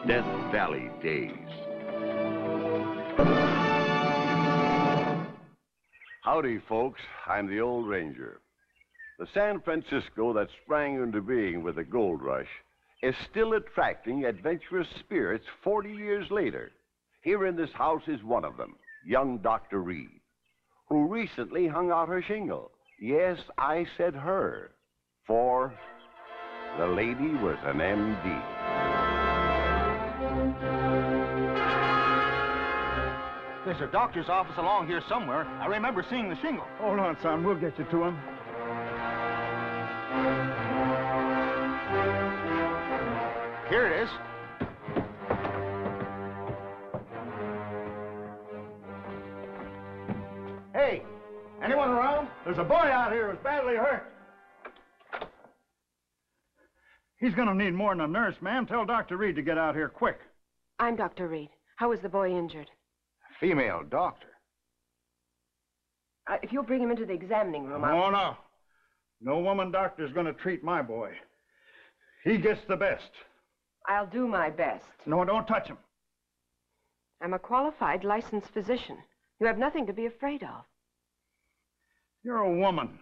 Death Valley Days. Howdy, folks. I'm the old ranger. The San Francisco that sprang into being with the gold rush is still attracting adventurous spirits 40 years later. Here in this house is one of them, young Dr. Reed, who recently hung out her shingle. Yes, I said her, for the lady was an MD. There's a doctor's office along here somewhere. I remember seeing the shingle. Hold on, son. We'll get you to him. Here it is. Hey, anyone around? There's a boy out here who's badly hurt. He's going to need more than a nurse, ma'am. Tell Dr. Reed to get out here quick. I'm Dr. Reed. How is the boy injured? Female doctor. If you'll bring him into the examining room, Oh, no. No woman doctor's going to treat my boy. He gets the best. I'll do my best. No, don't touch him. I'm a qualified licensed physician. You have nothing to be afraid of. You're a woman.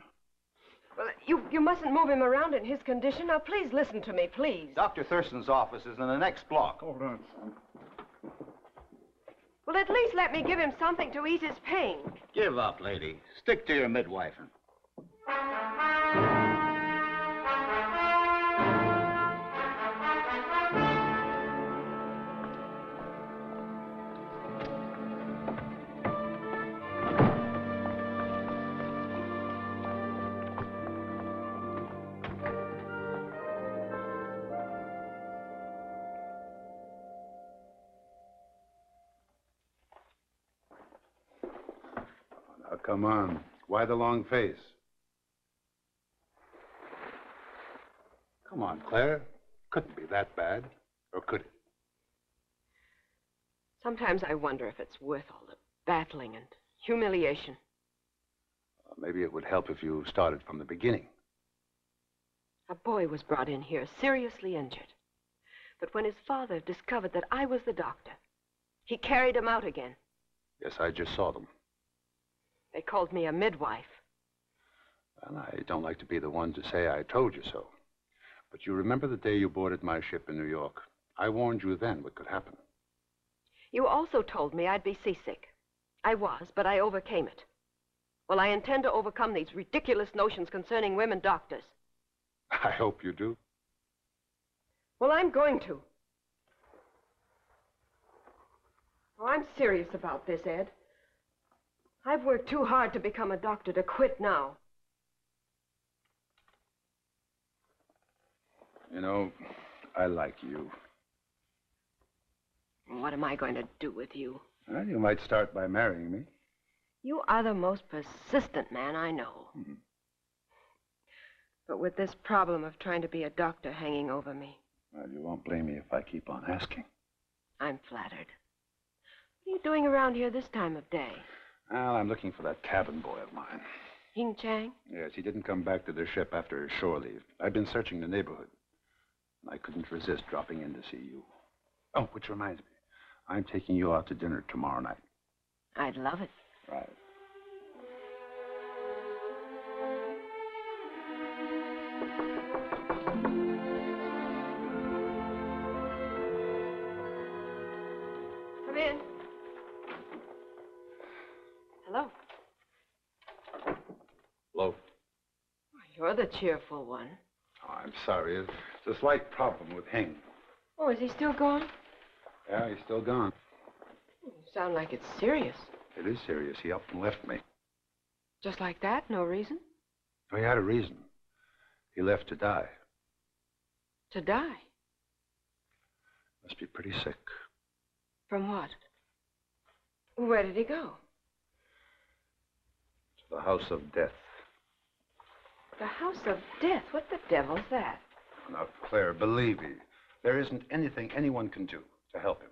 Well, you mustn't move him around in his condition. Now, please listen to me, please. Dr. Thurston's office is in the next block. Hold on, son. Well, at least let me give him something to ease his pain. Give up, lady. Stick to your midwifing. Come on. Why the long face? Come on, Claire. Couldn't be that bad. Or could it? Sometimes I wonder if it's worth all the battling and humiliation. Maybe it would help if you started from the beginning. A boy was brought in here, seriously injured. But when his father discovered that I was the doctor, he carried him out again. Yes, I just saw them. They called me a midwife. Well, I don't like to be the one to say I told you so. But you remember the day you boarded my ship in New York? I warned you then what could happen. You also told me I'd be seasick. I was, but I overcame it. Well, I intend to overcome these ridiculous notions concerning women doctors. I hope you do. Well, I'm going to. Oh, I'm serious about this, Ed. I've worked too hard to become a doctor to quit now. You know, I like you. What am I going to do with you? Well, you might start by marrying me. You are the most persistent man I know. Mm-hmm. But with this problem of trying to be a doctor hanging over me, Well, you won't blame me if I keep on asking. I'm flattered. What are you doing around here this time of day? Well, I'm looking for that cabin boy of mine. Ying Chang? Yes, he didn't come back to the ship after his shore leave. I've been searching the neighborhood. I couldn't resist dropping in to see you. Oh, which reminds me. I'm taking you out to dinner tomorrow night. I'd love it. Right. Come in. Hello. Hello. You're the cheerful one. Oh, I'm sorry. It's a slight problem with Hing. Oh, is he still gone? Yeah, he's still gone. You sound like it's serious. It is serious. He up and left me. Just like that? No reason? Oh, he had a reason. He left to die. To die? Must be pretty sick. From what? Where did he go? To the house of death. The house of death? What the devil's that? Now, Claire, believe me, there isn't anything anyone can do to help him.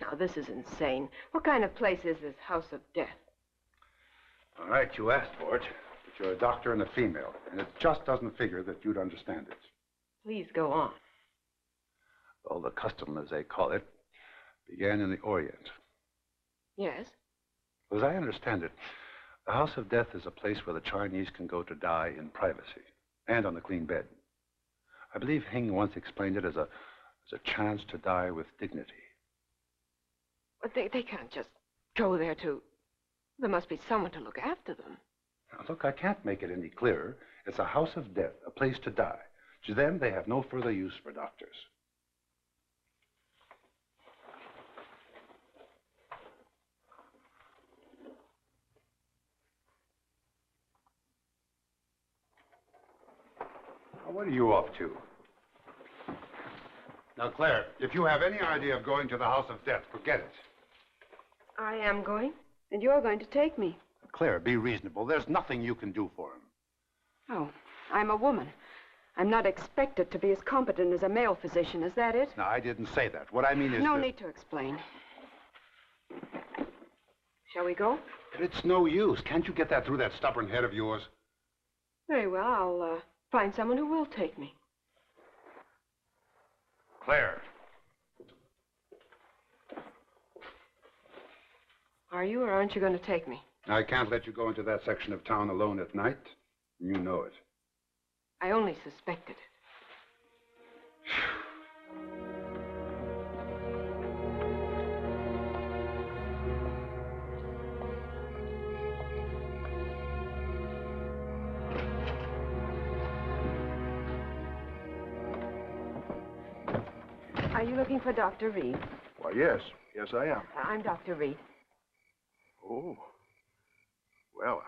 Now, this is insane. What kind of place is this house of death? All right, you asked for it, but you're a doctor and a female, and it just doesn't figure that you'd understand it. Please go on. Well, the custom, as they call it, began in the Orient. Yes? As I understand it, the House of Death is a place where the Chinese can go to die in privacy and on a clean bed. I believe Hing once explained it as a chance to die with dignity. But they can't just go there to... There must be someone to look after them. Now, look, I can't make it any clearer. It's a house of death, a place to die. To them, they have no further use for doctors. Now, what are you off to? Now, Claire, if you have any idea of going to the house of death, forget it. I am going, and you're going to take me. Claire, be reasonable. There's nothing you can do for him. Oh, I'm a woman. I'm not expected to be as competent as a male physician. Is that it? No, I didn't say that. What I mean is No need to explain. Shall we go? It's no use. Can't you get that through that stubborn head of yours? Very well. I'll find someone who will take me. Claire. Are you or aren't you going to take me? I can't let you go into that section of town alone at night. You know it. I only suspected it. Are you looking for Dr. Reed? Why, yes. Yes, I am. I'm Dr. Reed. Oh. Well,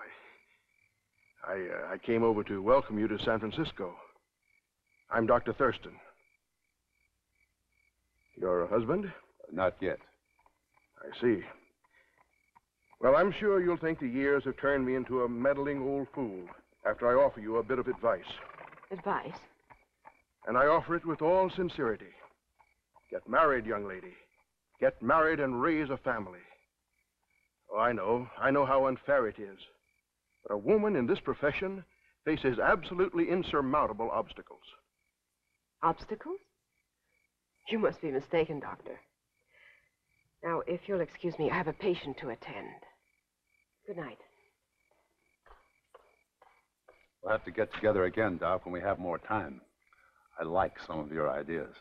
I came over to welcome you to San Francisco. I'm Dr. Thurston. Your husband? Not yet. I see. Well, I'm sure you'll think the years have turned me into a meddling old fool after I offer you a bit of advice. Advice? And I offer it with all sincerity. Get married, young lady. Get married and raise a family. Oh, I know how unfair it is. But a woman in this profession faces absolutely insurmountable obstacles. Obstacles? You must be mistaken, Doctor. Now, if you'll excuse me, I have a patient to attend. Good night. We'll have to get together again, Doc, when we have more time. I like some of your ideas.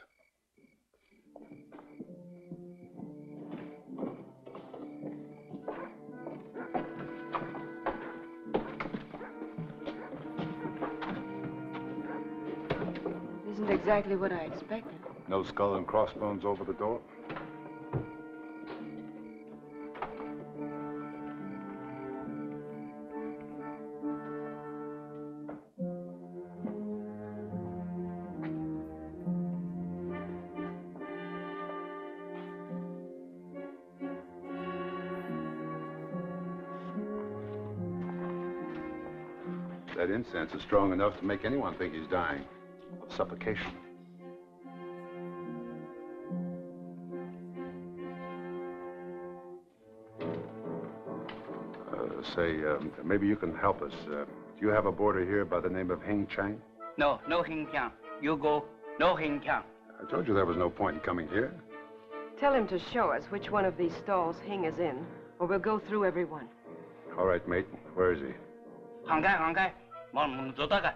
Isn't exactly what I expected. No skull and crossbones over the door? That incense is strong enough to make anyone think he's dying of suffocation. Maybe you can help us. Do you have a boarder here by the name of Hing Chang? No Hing Chang. You go, no Hing Chang. I told you there was no point in coming here. Tell him to show us which one of these stalls Hing is in, or we'll go through every one. All right, mate. Where is he? Hàng gai. Mon chỗ tất à.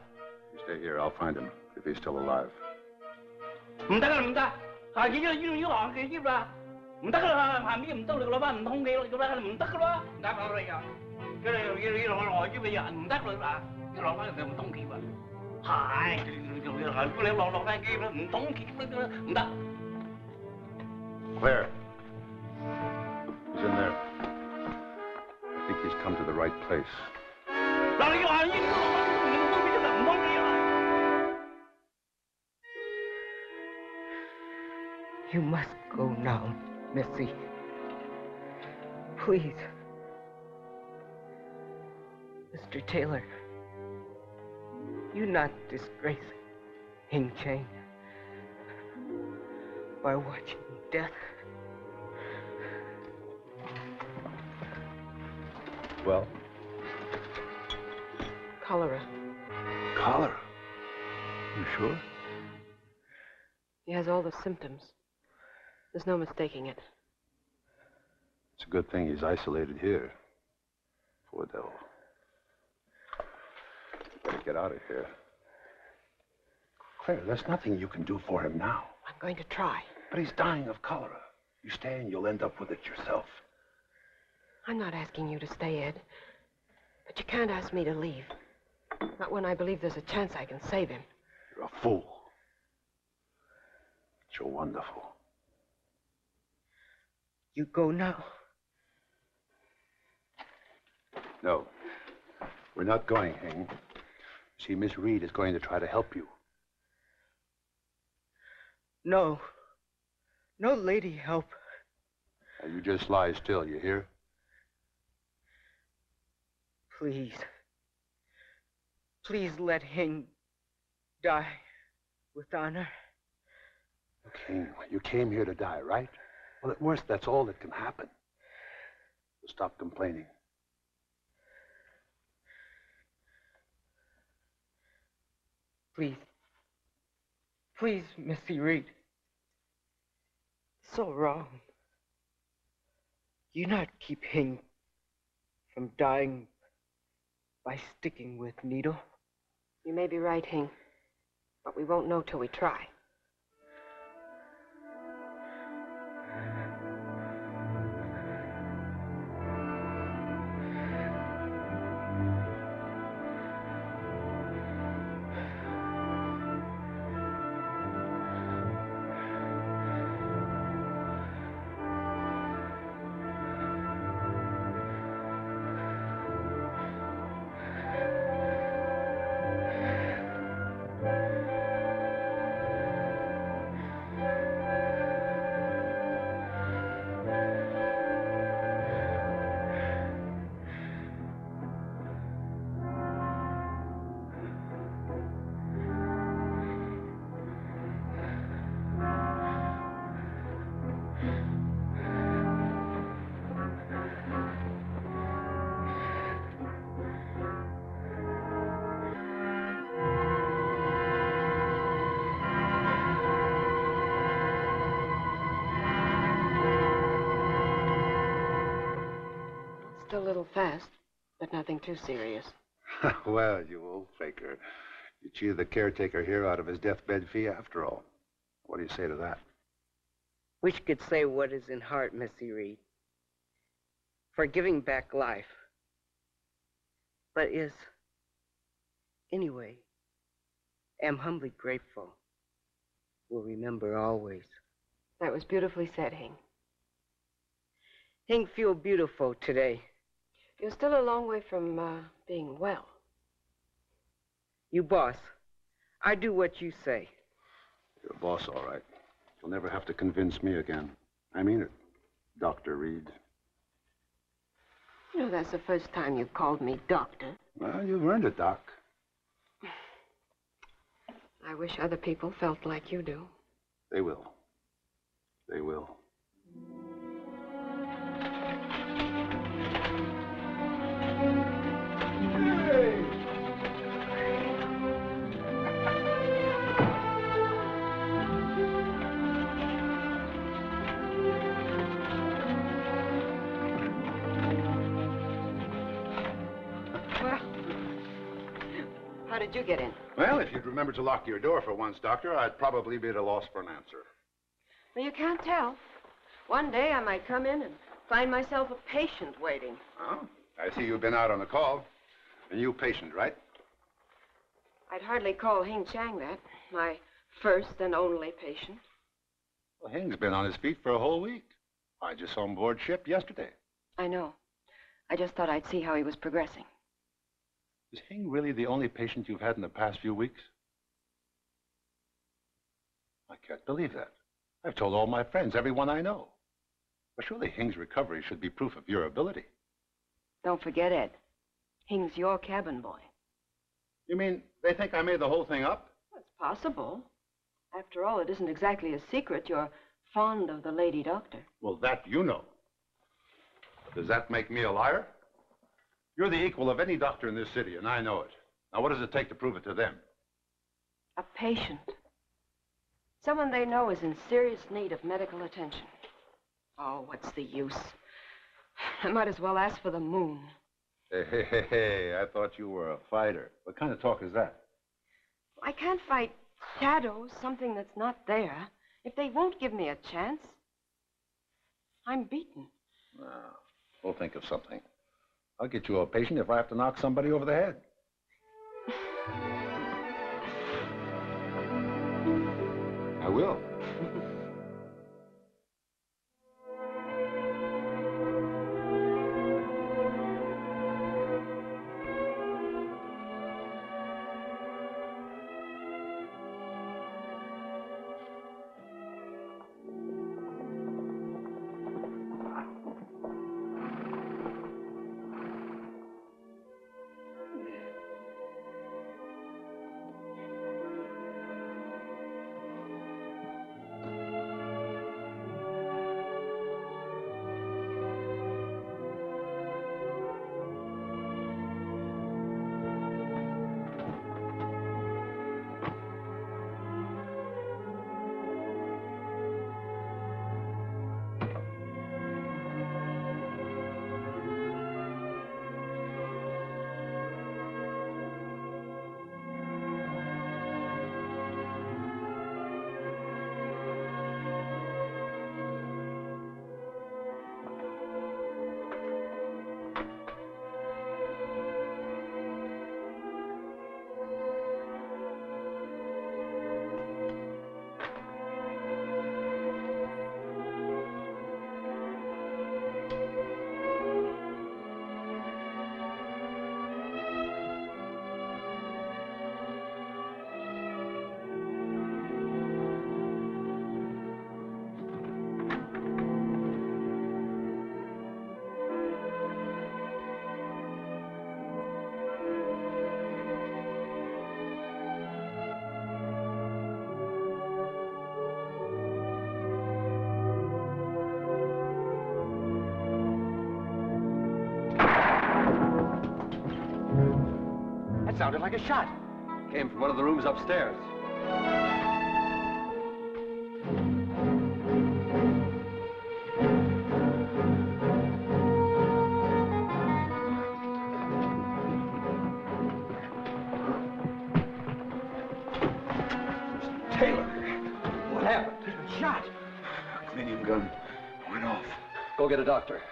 You stay here. I'll find him, if he's still alive. Không được. Chỉ như họ kia chứ ra. Không được là làm gì không được là ba không nghe là ra không được là. Đã bảo rồi à. Cái này lo chứ bây giờ không được là. Cái lo cái không kịp à. Hai rồi cái lo cái kia nó không kịp không được. Claire. He's in there. I think he's come to the right place. You must go now, Missy. Please. Mr. Taylor, you not disgrace Hing Chang by watching death. Well? Cholera. Cholera? You sure? He has all the symptoms. There's no mistaking it. It's a good thing he's isolated here. Poor devil. Better get out of here. Claire, there's nothing you can do for him now. I'm going to try. But he's dying of cholera. You stay and you'll end up with it yourself. I'm not asking you to stay, Ed. But you can't ask me to leave. Not when I believe there's a chance I can save him. You're a fool. But you're wonderful. You go now. No. We're not going, Hing. See, Miss Reed is going to try to help you. No. No lady help. Now, you just lie still, you hear? Please. Please let Hing die with honor. Look, Hing, you came here to die, right? Well, at worst, that's all that can happen. So stop complaining. Please. Please, Missy Reed. So wrong. You not keep Hing from dying by sticking with needle. You may be right, Hing. But we won't know till we try. Still a little fast, but nothing too serious. Well, you old faker. You cheated the caretaker here out of his deathbed fee after all. What do you say to that? Which could say what is in heart, Missy Reed. For giving back life. But is, anyway, am humbly grateful. Will remember always. That was beautifully said, Hing. Hing feel beautiful today. You're still a long way from being well. You boss. I do what you say. You're a boss, all right. You'll never have to convince me again. I mean it, Dr. Reed. You know, that's the first time you've called me doctor. Well, you've earned it, Doc. I wish other people felt like you do. They will. They will. How did you get in? Well, if you'd remember to lock your door for once, Doctor, I'd probably be at a loss for an answer. Well, you can't tell. One day I might come in and find myself a patient waiting. Oh, I see you've been out on a call. A new patient, right? I'd hardly call Hing Chang that. My first and only patient. Well, Hing's been on his feet for a whole week. I just saw him board ship yesterday. I know. I just thought I'd see how he was progressing. Is Hing really the only patient you've had in the past few weeks? I can't believe that. I've told all my friends, everyone I know. But surely Hing's recovery should be proof of your ability. Don't forget, Ed. Hing's your cabin boy. You mean they think I made the whole thing up? That's possible. After all, it isn't exactly a secret you're fond of the lady doctor. Well, that you know. But does that make me a liar? You're the equal of any doctor in this city, and I know it. Now, what does it take to prove it to them? A patient. Someone they know is in serious need of medical attention. Oh, what's the use? I might as well ask for the moon. Hey, I thought you were a fighter. What kind of talk is that? I can't fight shadows, something that's not there. If they won't give me a chance, I'm beaten. Well, we'll think of something. I'll get you a patient if I have to knock somebody over the head. I will. Sounded like a shot. Came from one of the rooms upstairs. Taylor, what happened? He's been shot. Cleaning gun went off. Go get a doctor.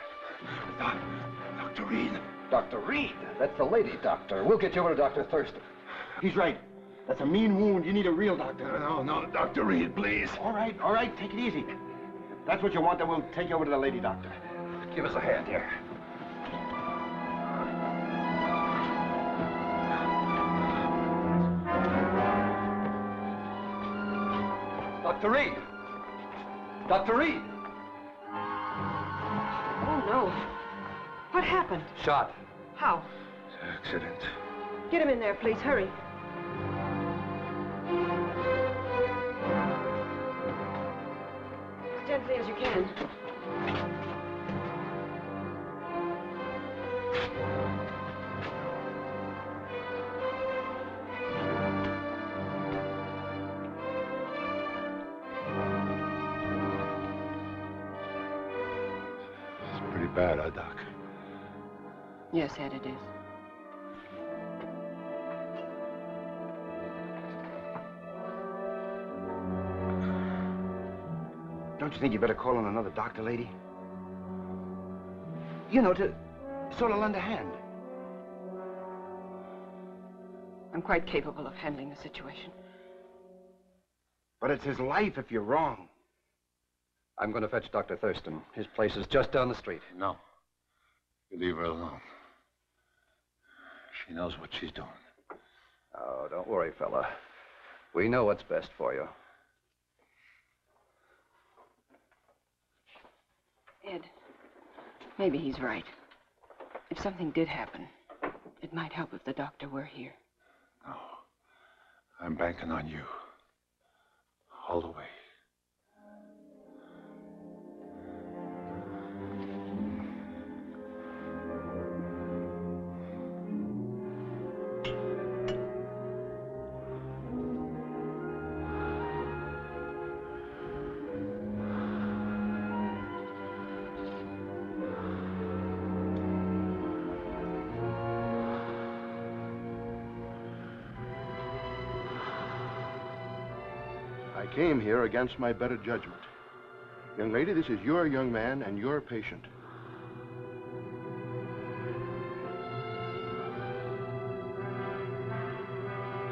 Dr. Reed. Dr. Reed? That's the lady doctor. We'll get you over to Dr. Thurston. He's right. That's a mean wound. You need a real doctor. No, Dr. Reed, please. All right. Take it easy. If that's what you want, then we'll take you over to the lady doctor. Give us a hand here. Dr. Reed! Dr. Reed! Oh, no. What happened? Shot. How? Accident. Get him in there, please. Hurry. As gently as you can. It's pretty bad, huh, Doc? Yes, Ed, it is. Don't you think you better call in another doctor, lady? You know, to sort of lend a hand. I'm quite capable of handling the situation. But it's his life if you're wrong. I'm going to fetch Dr. Thurston. His place is just down the street. No. You leave her alone. She knows what she's doing. Oh, don't worry, fella. We know what's best for you. Ed, maybe he's right. If something did happen, it might help if the doctor were here. No. I'm banking on you. All the way. I came here against my better judgment. Young lady, this is your young man and your patient.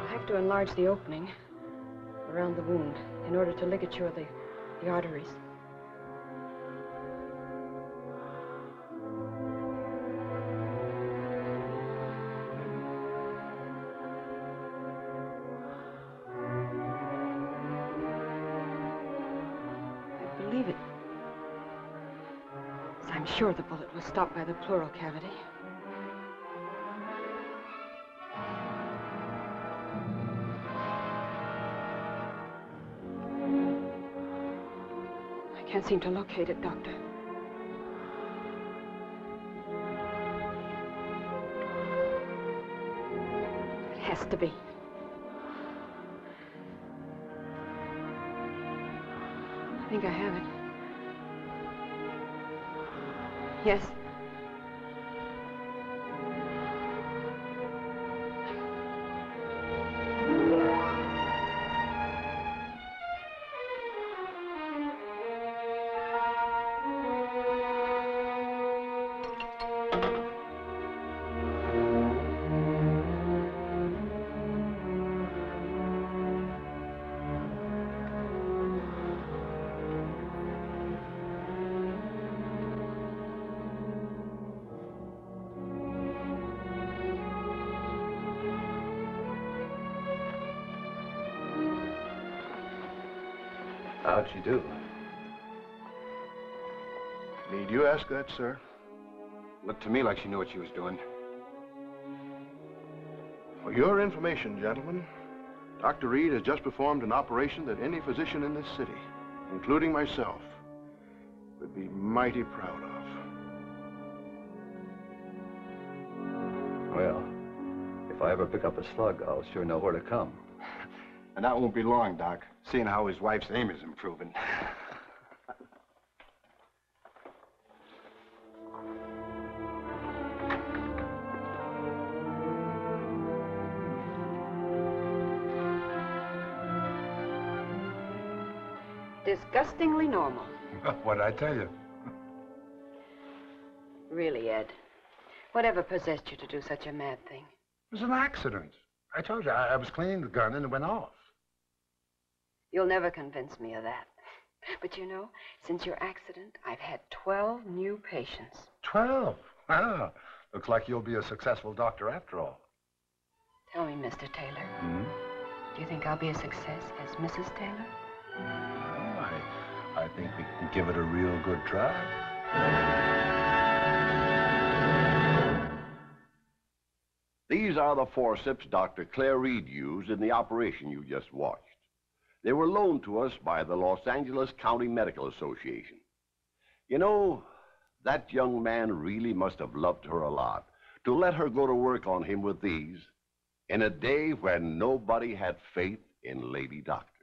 I'll have to enlarge the opening around the wound in order to ligature the arteries. Believe it. I'm sure the bullet was stopped by the pleural cavity. I can't seem to locate it, Doctor. It has to be. I think I have it. Yes. How'd she do? Need you ask that, sir? Looked to me like she knew what she was doing. For your information, gentlemen, Dr. Reed has just performed an operation that any physician in this city, including myself, would be mighty proud of. Well, if I ever pick up a slug, I'll sure know where to come. And that won't be long, Doc, seeing how his wife's aim is improving. Disgustingly normal. What'd I tell you? Really, Ed. Whatever possessed you to do such a mad thing? It was an accident. I told you, I was cleaning the gun and it went off. You'll never convince me of that. But you know, since your accident, I've had 12 new patients. 12? Ah, looks like you'll be a successful doctor after all. Tell me, Mr. Taylor. Hmm? Do you think I'll be a success as Mrs. Taylor? Well, I think we can give it a real good try. These are the forceps Dr. Claire Reed used in the operation you just watched. They were loaned to us by the Los Angeles County Medical Association. You know, that young man really must have loved her a lot to let her go to work on him with these in a day when nobody had faith in Lady Doctor.